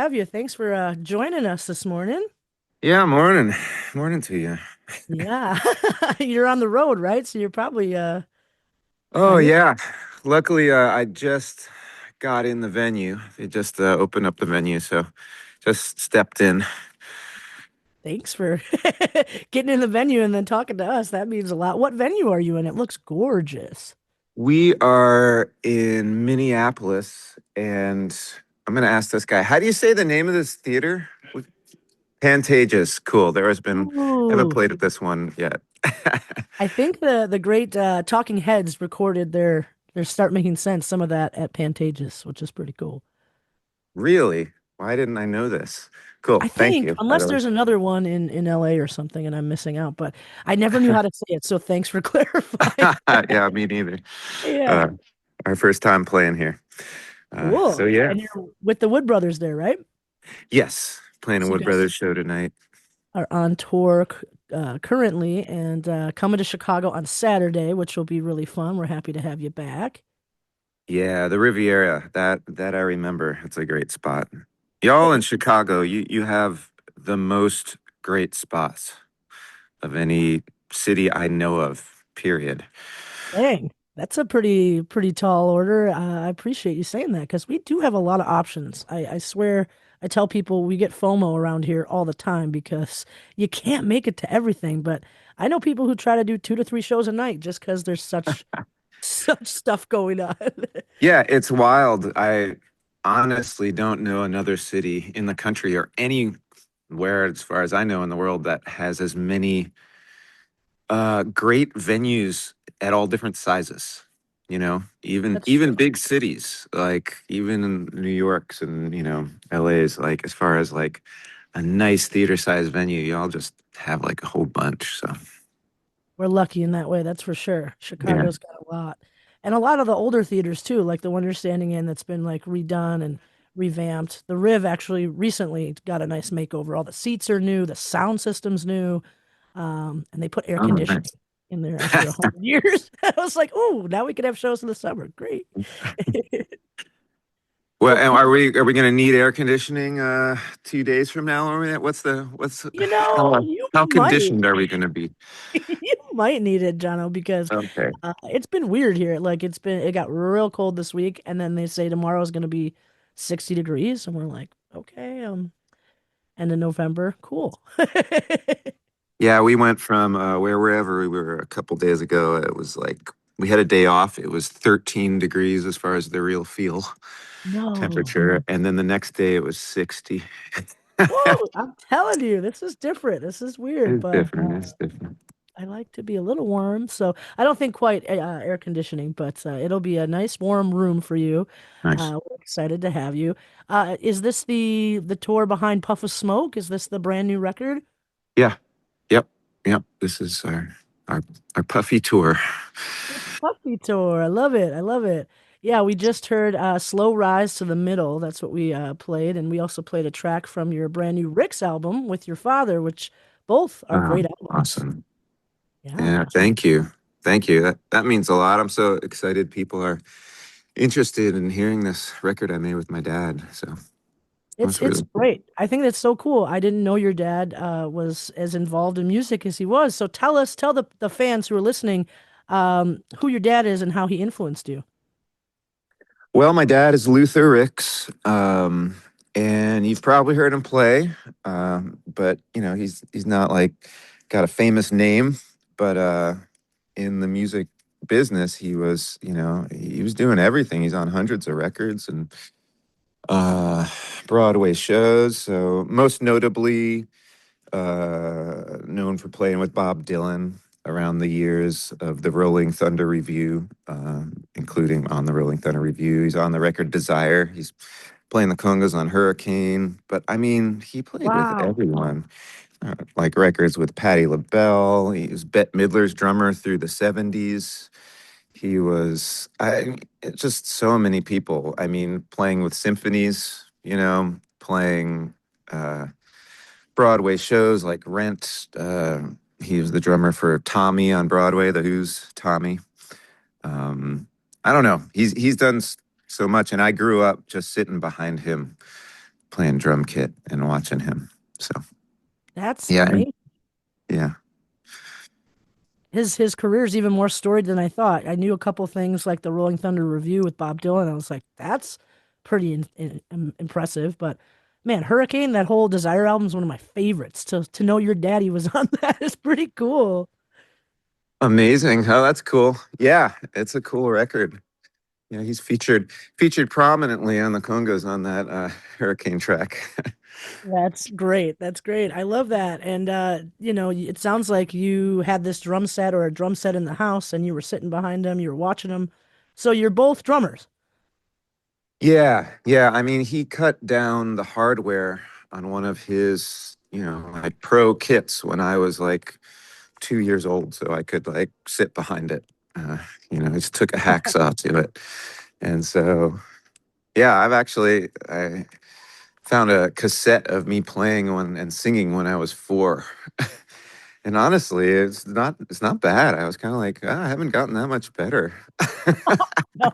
Have you? Thanks for joining us this morning. Yeah, morning. Morning to you. Yeah, you're on the road, right? So you're probably Oh, tired. yeah. Luckily, I just got in the venue. They just opened up the venue, so just stepped in. Thanks for getting in the venue and then talking to us. That means a lot. What venue are you in? It looks gorgeous. We are in Minneapolis, and I'm going to ask this guy, how do you say the name of this theater? Pantages. Cool. Haven't Ooh, played at this one yet. I think the great Talking Heads recorded their Start Making Sense, some of that at Pantages, which is pretty cool. Really? Why didn't I know this? Cool. I Thank think, you, by unless the way. there's another one in LA or something, and I'm missing out, but I never knew how to say it. So thanks for clarifying. Yeah, me neither. Yeah. Uh, our first time playing here. So Cool. yeah, And you're with the Wood Brothers there, right? yes, playing a So you Wood guys Brothers show tonight. are on tour currently and coming to Chicago on Saturday, which will be really fun. We're happy to have you back. Yeah, the Riviera. That I remember. It's a great spot. Y'all in Chicago, you have the most great spots of any city I know of. Period. Dang, that's a pretty tall order. I appreciate you saying that because we do have a lot of options. I swear, I tell people we get FOMO around here all the time because you can't make it to everything. But I know people who try to do 2 to 3 shows a night just because there's such stuff going on. Yeah, it's wild. I honestly don't know another city in the country or anywhere, as far as I know, in the world that has as many great venues at all different sizes. Even That's even true. big cities, like even in New York's and LA's, like as far as like a nice theater size venue, y'all just have like a whole bunch. So We're lucky in that way, that's for sure. yeah. Chicago's got a lot. And a lot of the older theaters too, like the one you're standing in that's been like redone and revamped. The Riv actually recently got a nice makeover. All the seats are new, the sound system's new, and they put air Oh, conditioning nice. in there after 100 years. I was like, "Ooh, now we can have shows in the summer. Great." Well, Well, and cool. are we gonna need air conditioning 2 days from now? Or what's You know, you how might. conditioned are we gonna be? You might need it, Jono, because Okay. it's been weird here. Like it got real cold this week, and then they say tomorrow is going to be 60 degrees, and we're like, okay, end of November, cool. Yeah, we went from wherever we were a couple days ago. It was like we had a day off. It was 13 degrees as far as the real feel No, temperature. And then the next day it was 60. whoa, I'm telling you, this is different. This is weird, It's but different. It's different. I like to be a little warm, so I don't think quite air conditioning, but it'll be a nice warm room for you. Nice. We're excited to have you. Is this the tour behind Puff of Smoke? Is this the brand new record? Yeah. Yep. Yep. This is our our puffy tour. The Puffy tour. I love it. I love it. Yeah, we just heard Slow Rise to the Middle. That's what we played, and we also played a track from your brand new Rix album with your father, which both are great albums. Awesome. Yeah. Yeah. Thank you. Thank you. That means a lot. I'm so excited people are interested in hearing this record I made with my dad. So It's that's it's really cool. great. I think that's so cool. I didn't know your dad was as involved in music as he was. So tell the fans who are listening who your dad is and how he influenced you. Well, my dad is Luther Rix, and you've probably heard him play, but he's not like got a famous name, but in the music business, he was doing everything. He's on hundreds of records and uh, Broadway shows. So most notably, known for playing with Bob Dylan around the years of the Rolling Thunder Review, including on the Rolling Thunder Review. He's on the record Desire. He's playing the congas on Hurricane. But I mean, he played with Wow. everyone, like records with Patti LaBelle. He was Bette Midler's drummer through the 70s. He was just so many people. I mean, playing with symphonies, playing. Broadway shows like Rent. He was the drummer for Tommy on Broadway, The Who's Tommy. Um, I don't know. He's done so much, and I grew up just sitting behind him, playing drum kit and watching him. So That's yeah, and amazing. yeah, His career's even more storied than I thought. I knew a couple things like the Rolling Thunder Review with Bob Dylan. I was like, that's pretty impressive. But man, Hurricane, that whole Desire album is one of my favorites. To know your daddy was on that is pretty cool. amazing. Oh, that's cool. Yeah, it's a cool record. Yeah, he's featured prominently on the Congos on that Hurricane track. That's great. That's great. I love that. And it sounds like you had this drum set or a drum set in the house and you were sitting behind him, you were watching him. So you're both drummers. Yeah, yeah. I mean, he cut down the hardware on one of his, like pro kits when I was like 2 years old, so I could like sit behind it. He just took a hacksaw to it, and so yeah, I found a cassette of me playing one and singing when I was 4. And honestly, it's not bad. I was kind of like, I haven't gotten that much better. No.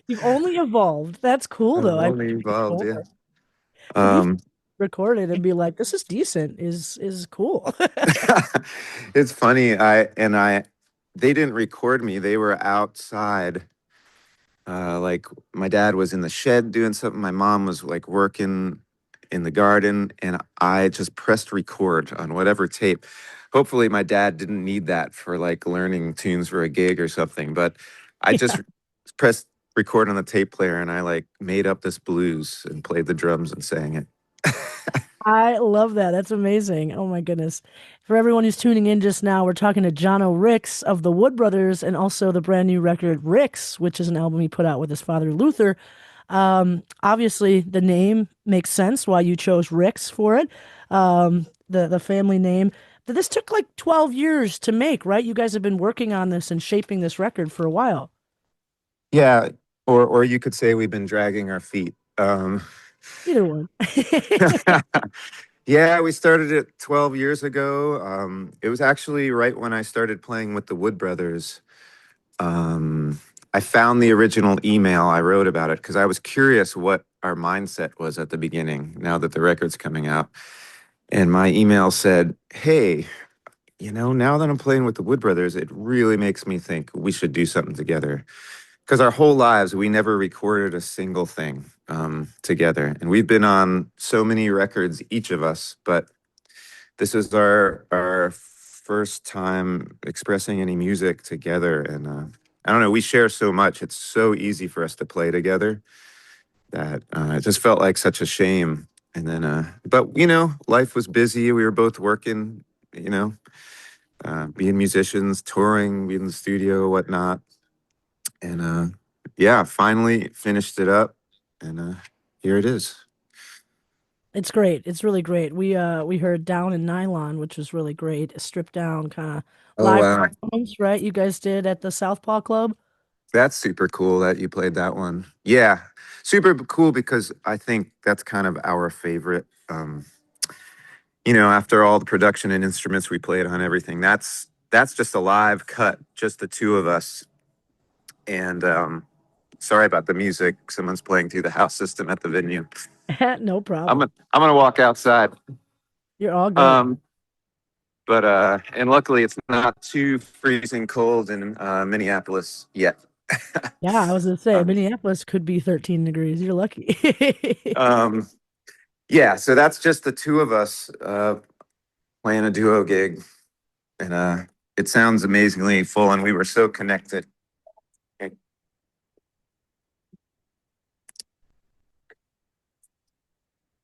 You've only evolved. That's cool I've though. I only appreciate evolved, yeah. more. To be Um, recorded and be like, this is decent is cool. it's funny. They didn't record me. They were outside. Like my dad was in the shed doing something. My mom was like working in the garden, and I just pressed record on whatever tape. Hopefully, my dad didn't need that for like learning tunes for a gig or something. But I Yeah. just pressed record on the tape player, and I like made up this blues and played the drums and sang it. I love that. That's amazing. Oh my goodness. For everyone who's tuning in just now, we're talking to Jano Rix of the Wood Brothers and also the brand new record Rix, which is an album he put out with his father Luther. Obviously the name makes sense why you chose Rix for it. The family name. But this took like 12 years to make, right? You guys have been working on this and shaping this record for a while. Yeah, or you could say we've been dragging our feet. Either one. Yeah, we started it 12 years ago. It was actually right when I started playing with the Wood Brothers. Um, I found the original email I wrote about it because I was curious what our mindset was at the beginning, now that the record's coming out. And my email said, "Hey, now that I'm playing with the Wood Brothers, it really makes me think we should do something together. Because our whole lives, we never recorded a single thing together. And we've been on so many records, each of us, but this is our first time expressing any music together. And I don't know, we share so much. It's so easy for us to play together that it just felt like such a shame. And then, but life was busy. We were both working, you know, being musicians, touring, being in the studio, whatnot. And yeah, finally finished it up, and here it is. It's great. It's really great. We heard Down in Nylon, which was really great. A stripped down kind of Oh live wow, performance, right? You guys did at the Southpaw Club. that's super cool that you played that one. Yeah, super cool because I think that's kind of our favorite. After all the production and instruments we played on everything, that's just a live cut, just the two of us. And sorry about the music. Someone's playing through the house system at the venue. No I'm problem. gonna, I'm gonna walk outside. You're all good. Um, but and luckily it's not too freezing cold in Minneapolis yet. Yeah, I was gonna say um, Minneapolis could be 13 degrees. You're lucky. um, yeah, so that's just the two of us playing a duo gig, and it sounds amazingly full, and we were so connected.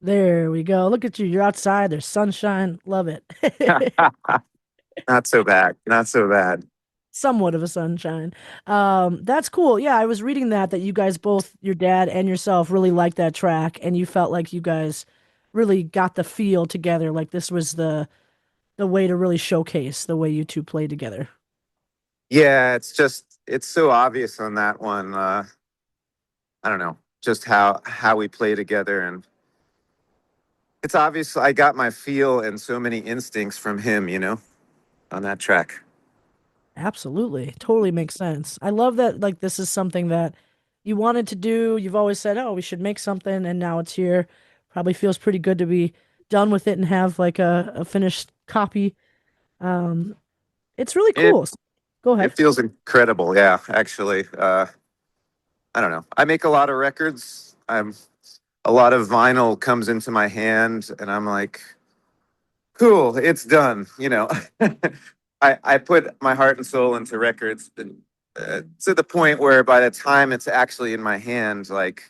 There we go. Look at you. You're outside. There's sunshine. Love it. Not so bad, not so bad. Somewhat of a sunshine. That's cool. Yeah, I was reading that you guys both, your dad and yourself, really liked that track, and you felt like you guys really got the feel together. Like this was the way to really showcase the way you two play together. Yeah, it's so obvious on that one. I don't know, just how we play together, and it's obvious I got my feel and so many instincts from him, on that track. Absolutely. Totally makes sense. I love that like this is something that you wanted to do. You've always said, "Oh, we should make something," and now it's here. Probably feels pretty good to be done with it and have like a finished copy. Um, it's really It cool. Go it ahead. feels incredible. Yeah, actually. I don't know. I make a lot of records. I'm a lot of vinyl comes into my hand, and I'm like, cool, it's done. I put my heart and soul into records, and, to the point where by the time it's actually in my hand, like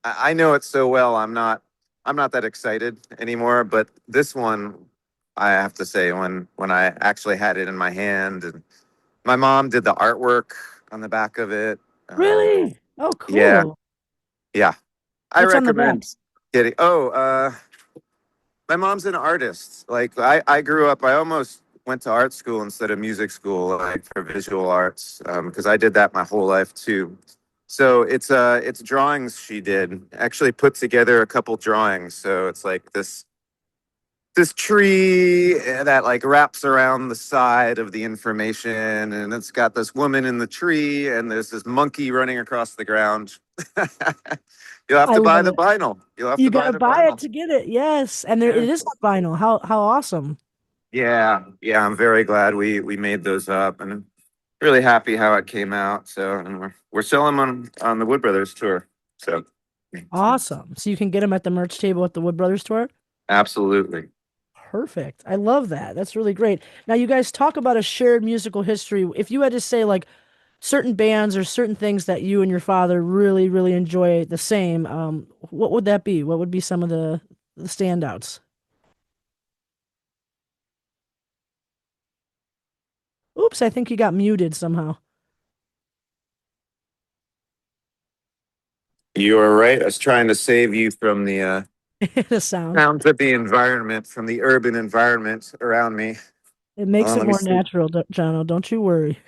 I know it so well. I'm not that excited anymore. But this one, I have to say, when I actually had it in my hand, and my mom did the artwork on the back of it. Really? Oh, Yeah, cool. yeah. I What's on the back? recommend getting. Oh, my mom's an artist. Like I grew up. I almost went to art school instead of music school, like for visual arts, because I did that my whole life too. So it's drawings she did. Actually, put together a couple drawings. So it's like this tree that like wraps around the side of the information, and it's got this woman in the tree, and there's this monkey running across the ground. You'll have I to buy love the it. vinyl. You'll have You to buy gotta the buy it vinyl. to get it. Yes, and it Yeah. is on vinyl. How awesome! Yeah, yeah, I'm very glad we made those up, and really happy how it came out. So, and we're selling them on the Wood Brothers tour. So, Awesome. So you can get them at the merch table at the Wood Brothers store. absolutely. Perfect. I love that. That's really great. Now you guys talk about a shared musical history. If you had to say like certain bands or certain things that you and your father really, really enjoy the same, what would that be? What would be some of the standouts? Oops, I think you got muted somehow. You are right. I was trying to save you from the The sound. sounds of the environment, from the urban environment around me. It makes it Let me more see. natural, Jono. Don't you worry.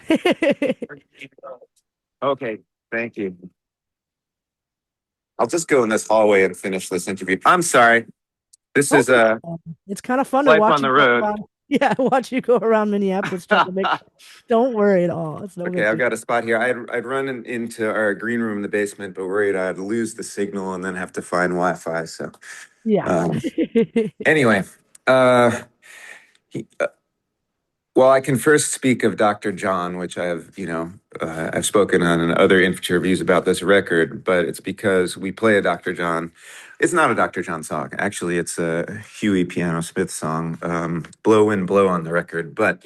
Okay, thank you. I'll just go in this hallway and finish this interview. I'm sorry. This Oh, is no problem. It's kind of fun to life watch on you the go road. around. Yeah, watch you go around Minneapolis trying to make. Don't worry at all. It's no Okay, big I've deal. got a spot here. I'd run into our green room in the basement, but worried I'd lose the signal and then have to find Wi-Fi. So, Yeah. um, anyway, uh, he, well, I can first speak of Dr. John, which I've spoken on in other interviews about this record, but it's because we play a Dr. John. It's not a Dr. John song. Actually, it's a Huey Piano Smith song, Blow Wind Blow on the record, but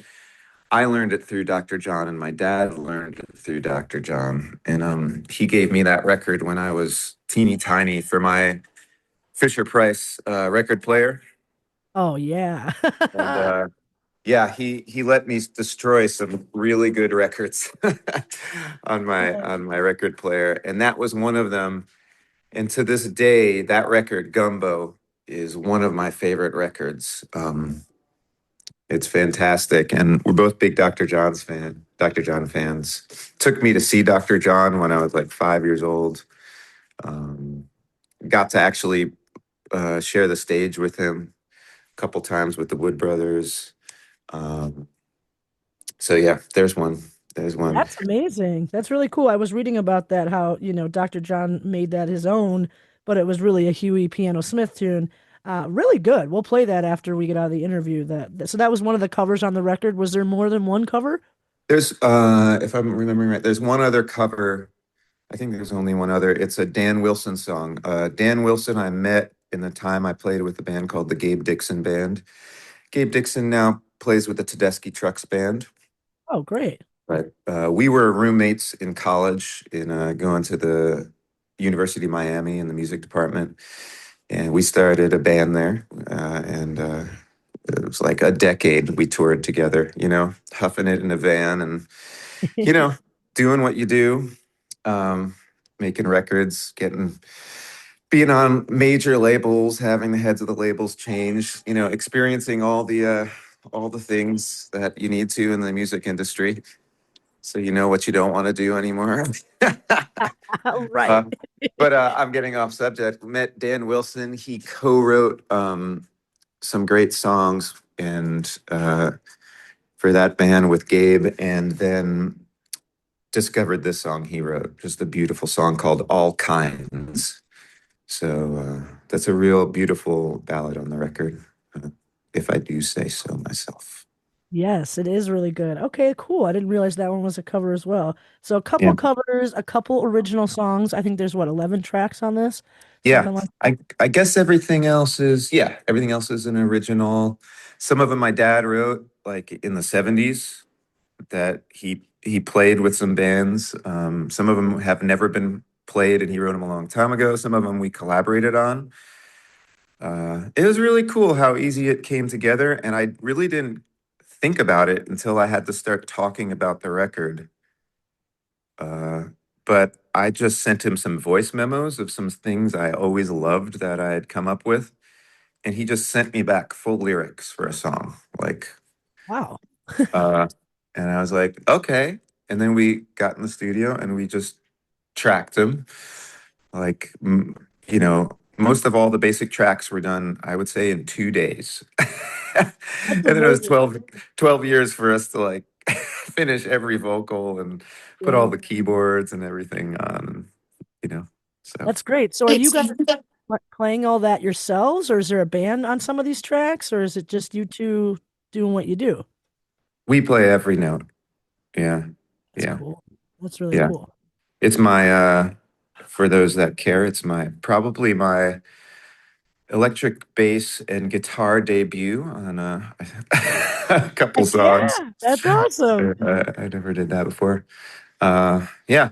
I learned it through Dr. John, and my dad learned it through Dr. John. And he gave me that record when I was teeny tiny for my Fisher Price record player. Oh yeah. And yeah, he let me destroy some really good records on my record player, and that was one of them. And to this day, that record, Gumbo, is one of my favorite records. It's fantastic, and we're both big Dr. John fans. Took me to see Dr. John when I was like 5 years old. Um, got to actually share the stage with him a couple times with the Wood Brothers. Um, so yeah, there's one. There's one. That's amazing. That's really cool. I was reading about that, how, Dr. John made that his own, but it was really a Huey Piano Smith tune. Really good. We'll play that after we get out of the interview. So that was one of the covers on the record. Was there more than one cover? There's if I'm remembering right, there's one other cover. I think there's only one other. It's a Dan Wilson song. Dan Wilson I met in the time I played with a band called the Gabe Dixon Band. Gabe Dixon now plays with the Tedeschi Trucks Band. Oh, great. But we were roommates in college in going to the University of Miami in the music department, and we started a band there. And it was like a decade we toured together. Huffing it in a van, and you know, doing what you do, um, making records, being on major labels, having the heads of the labels change. Experiencing all the things that you need to in the music industry, so you know what you don't want to do anymore. Right. uh, but I'm getting off subject. Met Dan Wilson. He co-wrote some great songs and for that band with Gabe, and then discovered this song he wrote. Just a beautiful song called "All Kinds." So that's a real beautiful ballad on the record, if I do say so myself. Yes, it is really good. Okay, cool. I didn't realize that one was a cover as well. So a Yeah. couple covers, a couple original songs. I think there's what, 11 tracks on this? Yeah. Something like I guess everything else is, yeah, everything else is an original. Some of them my dad wrote like in the 70s that he played with some bands. Some of them have never been played and he wrote them a long time ago. Some of them we collaborated on. It was really cool how easy it came together, and I really didn't think about it until I had to start talking about the record. Uh, but I just sent him some voice memos of some things I always loved that I had come up with, and he just sent me back full lyrics for a song. wow. Uh, and I was like, okay. And then we got in the studio and we just tracked them. Like, most of all the basic tracks were done, I would say, in 2 days. And That's then it was amazing. 12 years for us to like finish every vocal and put all Yeah. the keyboards and everything on, you know. So That's great. So are you guys playing all that yourselves, or is there a band on some of these tracks, or is it just you two doing what you do? we play every note. Yeah. That's Yeah. cool. That's really Yeah. cool. It's my for those that care, it's my probably my electric bass and guitar debut on a couple Heck songs. yeah, that's awesome. I never did that before. Yeah,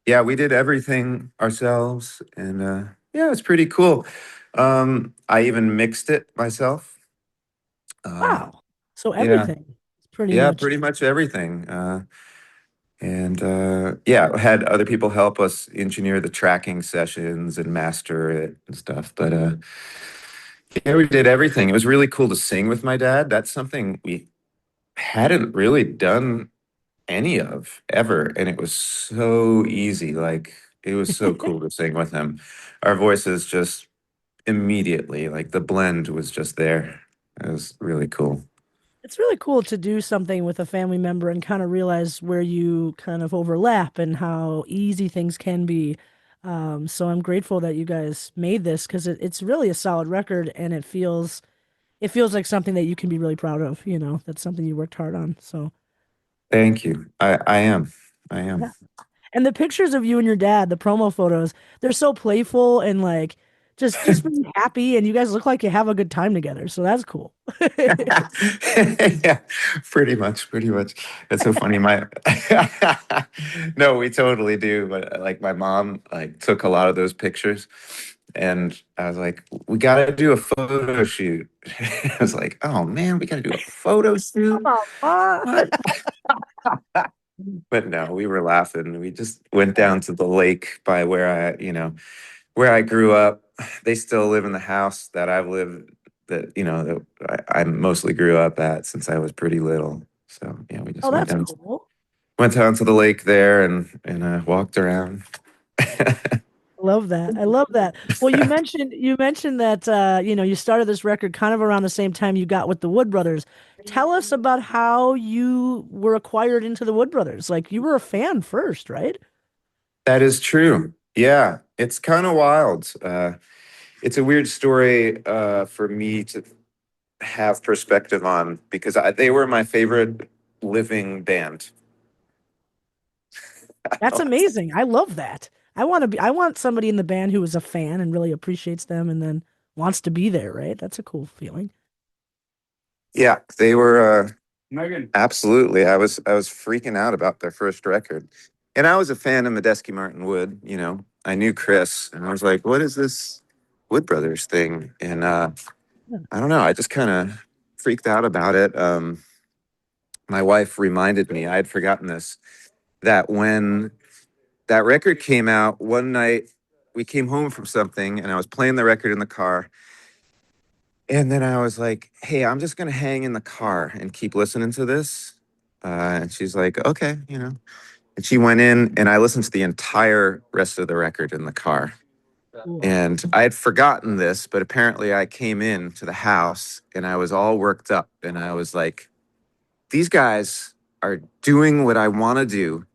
yeah, we did everything ourselves, and yeah, it's pretty cool. I even mixed it myself. Uh, Wow. So yeah, everything is pretty yeah, much. pretty much everything. And yeah, had other people help us engineer the tracking sessions and master it and stuff. But yeah, we did everything. It was really cool to sing with my dad. That's something we hadn't really done any of ever. And it was so easy. Like, it was so cool to sing with him. Our voices just immediately, like, the blend was just there. It was really cool. It's really cool to do something with a family member and kind of realize where you kind of overlap and how easy things can be. So I'm grateful that you guys made this because it's really a solid record and it feels like something that you can be really proud of, that's something you worked hard on. So Thank you. I am. I am. yeah. And the pictures of you and your dad, the promo photos, they're so playful and like just really happy and you guys look like you have a good time together. So that's cool. Yeah, pretty much, pretty much. That's so funny. No, we totally do. But like my mom like took a lot of those pictures and I was like, we gotta do a photo shoot. I was like, oh man, we gotta do a photo shoot. Come on, Ma. What? But no, we were laughing. We just went down to the lake by where I grew up. They still live in the house that I've lived that I mostly grew up at since I was pretty little. So yeah, we just Oh, that's cool. went down to the lake there and walked around. Love that. I love that. Well, you mentioned that you started this record kind of around the same time you got with the Wood Brothers. Tell us about how you were acquired into the Wood Brothers. Like you were a fan first, right? That is true. Yeah, it's kind of wild. It's a weird story for me to have perspective on because they were my favorite living band. That's amazing. I love that. I want somebody in the band who is a fan and really appreciates them and then wants to be there, right? That's a cool feeling. Yeah, they were absolutely. I was freaking out about their first record, and I was a fan of Medeski Martin Wood. I knew Chris, and I was like, "What is this Wood Brothers thing?" And Yeah. I don't know. I just kind of freaked out about it. My wife reminded me. I had forgotten this that when that record came out one night, we came home from something, and I was playing the record in the car. And then I was like, hey, I'm just going to hang in the car and keep listening to this. And she's like, okay, And she went in and I listened to the entire rest of the record in the car. Cool. And I had forgotten this, but apparently I came in to the house and I was all worked up. And I was like, these guys are doing what I want to do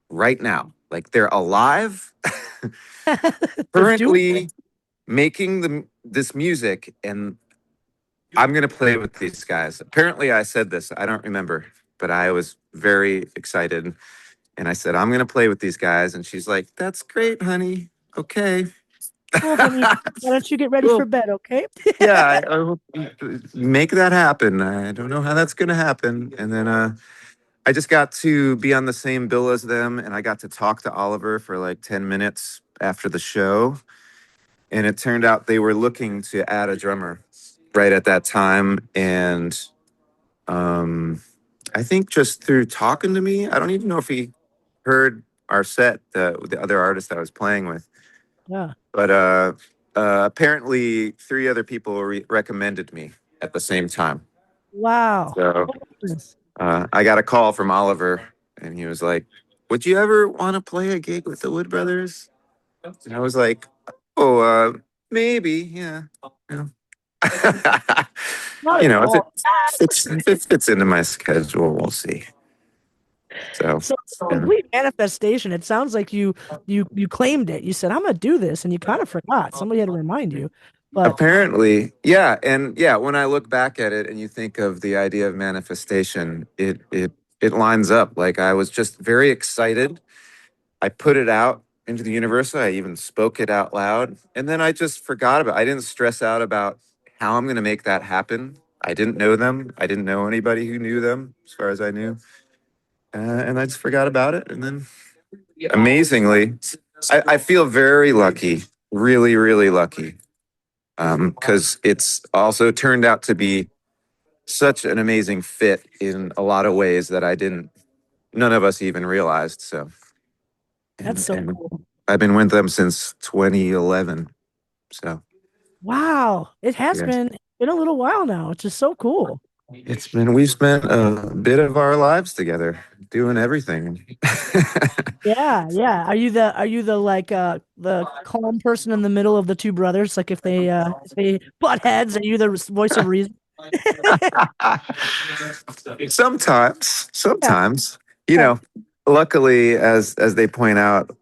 right now. Like they're alive They're doing currently it. making this music, and I'm gonna play with these guys. Apparently, I said this. I don't remember, but I was very excited, and I said I'm gonna play with these guys, and she's like, "That's great, honey. Okay." Oh, honey, why don't you get ready for Well, bed, okay? yeah, I hope you make that happen. I don't know how that's gonna happen, and then I just got to be on the same bill as them, and I got to talk to Oliver for like 10 minutes after the show, and it turned out they were looking to add a drummer right at that time, and um, I think just through talking to me, I don't even know if he heard our set, the other artist I was playing with, Yeah. but apparently three other people recommended me at the same time. Wow. So Oh, goodness. I got a call from Oliver, and he was like, "Would you ever want to play a gig with the Wood Brothers?" And I was like, "Oh, maybe, yeah." You Not you at know, all. if it fits into my schedule, we'll see. So, So it's yeah. complete manifestation. It sounds like you claimed it. You said, I'm gonna do this, and you kind of forgot. Somebody had to remind you. But Apparently, yeah, and yeah, when I look back at it and you think of the idea of manifestation, it lines up. Like I was just very excited. I put it out into the universe. I even spoke it out loud, and then I just forgot about it. I didn't stress out about how I'm going to make that happen. I didn't know them. I didn't know anybody who knew them, as far as I knew, and I just forgot about it. And then, amazingly, I feel very lucky, really, really lucky, because it's also turned out to be such an amazing fit in a lot of ways that I didn't, none of us even realized. So, that's so and cool. I've been with them since 2011. So, Wow. It has yes, been a little while now, which is so cool. we've spent a bit of our lives together doing everything. Yeah, yeah. Are you the like the calm person in the middle of the two brothers? Like if they butt heads, are you the voice of reason? Sometimes, Yeah, sometimes, you yeah. know, luckily, as they point out,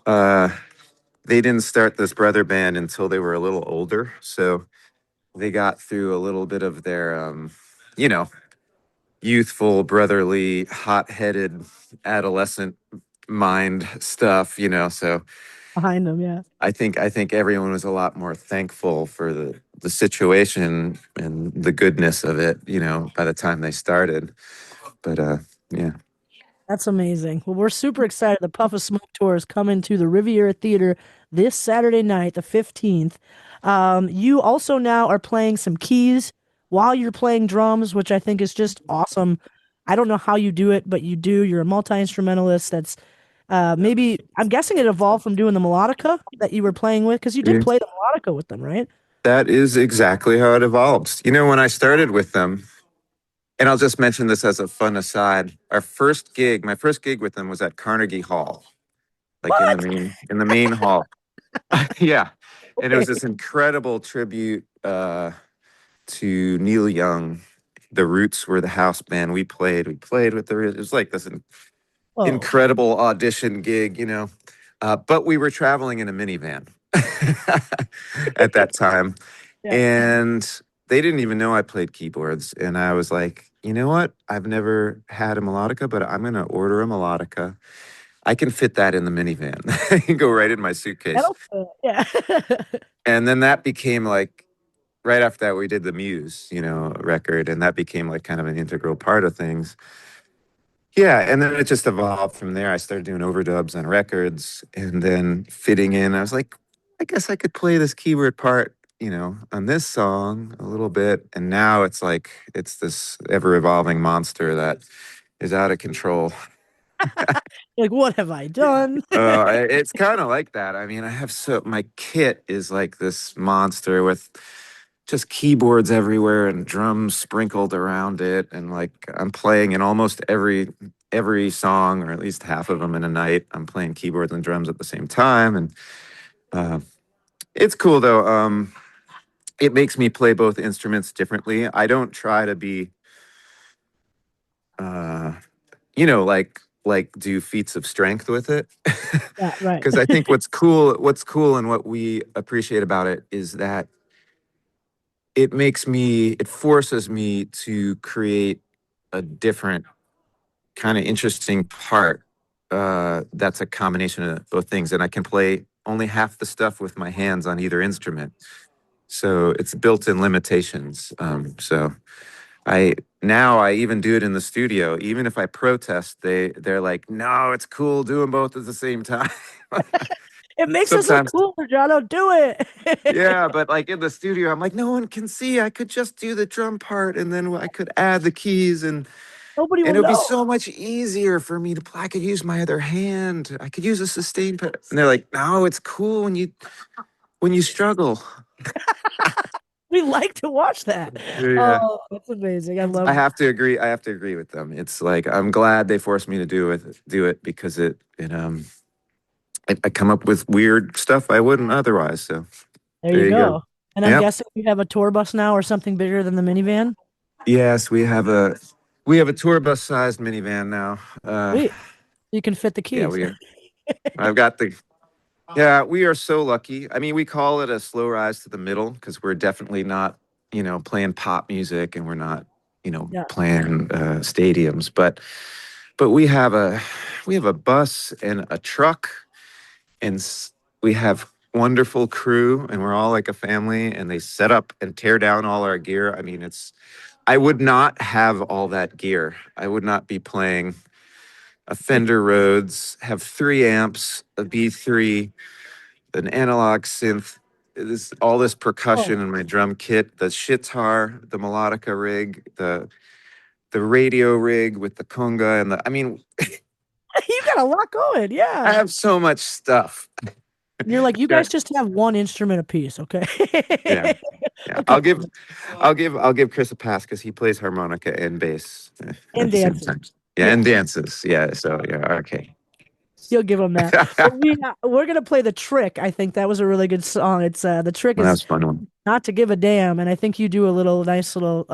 uh, they didn't start this brother band until they were a little older. So they got through a little bit of their, you know, youthful, brotherly, hot-headed, adolescent mind stuff. So Behind them, yeah. I think everyone was a lot more thankful for the situation and the goodness of it. By the time they started, but yeah. That's amazing. Well, we're super excited. The Puff of Smoke tour is coming to the Riviera Theater this Saturday night, the 15th. You also now are playing some keys while you're playing drums, which I think is just awesome. I don't know how you do it, but you do. You're a multi-instrumentalist. That's maybe, I'm guessing it evolved from doing the melodica that you were playing with, because you did Yeah. play the melodica with them, right? That is exactly how it evolved. When I started with them, and I'll just mention this as a fun aside, my first gig with them was at Carnegie Hall, like What? in the main hall. Yeah. And it was Okay. this incredible tribute to Neil Young. The Roots were the house band. We played with the Roots. It was like this Whoa. incredible audition gig. But we were traveling in a minivan at that time. Yeah. And they didn't even know I played keyboards. And I was like, you know what? I've never had a melodica, but I'm going to order a melodica. I can fit that in the minivan. I can go right in my suitcase. That'll fit. Yeah. And then that became like, right after that, we did the Muse, record. And that became like kind of an integral part of things. Yeah, and then it just evolved from there. I started doing overdubs on records and then fitting in. I was like, I guess I could play this keyboard part, on this song a little bit. And now it's like it's this ever evolving monster that is out of control. Like, what have I done? It's kind of like that. I mean, my kit is like this monster with just keyboards everywhere and drums sprinkled around it, and like I'm playing in almost every song, or at least half of them in a night. I'm playing keyboards and drums at the same time, and uh, it's cool though. It makes me play both instruments differently. I don't try to be, uh, like like do feats of strength with it. Yeah, right. Because I think what's cool and what we appreciate about it is that it forces me to create a different kind of interesting part that's a combination of both things. And I can play only half the stuff with my hands on either instrument. So it's built-in limitations. So I now I even do it in the studio. Even if I protest, they're like, "No, it's cool doing both at the same time." It makes us look Sometimes, cooler, Jano. Do it. yeah, but like in the studio, I'm like, no one can see. I could just do the drum part, and then I could add the keys, Nobody and will it would be know. so much easier for me to play. I could use my other hand. I could use a sustain pedal. And they're like, no, it's cool when you struggle. We like to watch that. Yeah. Oh, that's amazing. I I love. have to agree. I have to agree with them. It's like I'm glad they forced me to do it because I come up with weird stuff I wouldn't otherwise. So There there you you go. go. And I'm Yep. guessing you have a tour bus now or something bigger than the minivan. Yes, we have a tour bus sized minivan now. Sweet. You can fit the Yeah, keys. we I've got the Yeah, we are so lucky. I mean, we call it a slow rise to the middle because we're definitely not, playing pop music and we're not, Yeah. playing stadiums. But we have a bus and a truck and we have wonderful crew and we're all like a family and they set up and tear down all our gear. I mean, I would not have all that gear. I would not be playing a Fender Rhodes, have 3 amps, a B3, an analog synth, all this Oh, percussion in my drum kit, the shitar, the melodica rig, the radio rig with the conga and I mean, you got a lot going. I Yeah. have so much stuff. You're like, you Yeah, guys just have one instrument apiece, okay? yeah, yeah. A I'll couple give of them. I'll give Chris a pass because he plays harmonica and bass at And the same dances. time. Yeah, and Yeah. dances. Yeah, so yeah, okay. You'll give them that. Well, we're gonna play the trick. I think that was a really good song. It's the trick Well, that is was a fun one. not to give a damn, and I think you do a little nice little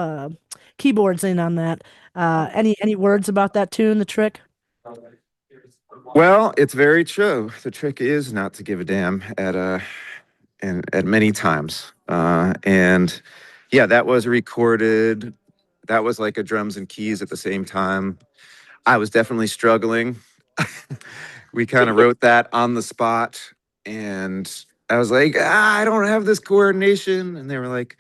keyboards in on that. Any words about that tune, the trick? Well, it's very true. The trick is not to give a damn and at many times. And yeah, that was recorded. That was like a drums and keys at the same time. I was definitely struggling. We kind of wrote that on the spot, and I was like, I don't have this coordination, and they were like,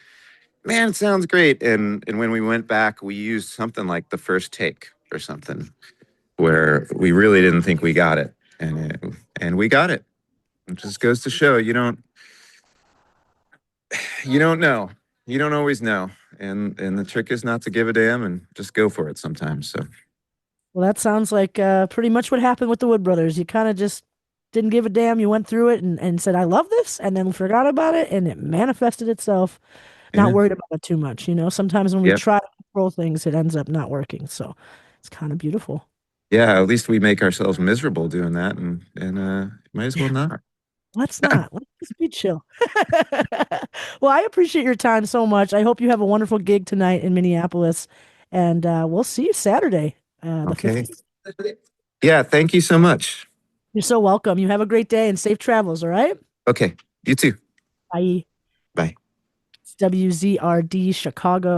man, it sounds great. And when we went back, we used something like the first take or something where we really didn't think we got it, and we got it. It just goes to show you don't know. You don't always know. And the trick is not to give a damn and just go for it sometimes. So Well, that sounds like pretty much what happened with the Wood Brothers. You kind of just didn't give a damn. You went through it and said, I love this, and then forgot about it, and it manifested itself. Not yeah. worried about it too much. Sometimes when we Yep. try to control things, it ends up not working. So it's kind of beautiful. Yeah, at least we make ourselves miserable doing that and might as well not. Let's not. Let's just be chill. Well, I appreciate your time so much. I hope you have a wonderful gig tonight in Minneapolis, and we'll see you Saturday, the Okay. 15th. Yeah, thank you so much. You're so welcome. You have a great day and safe travels, all right? Okay. You too. Bye. Bye. It's WZRD Chicago.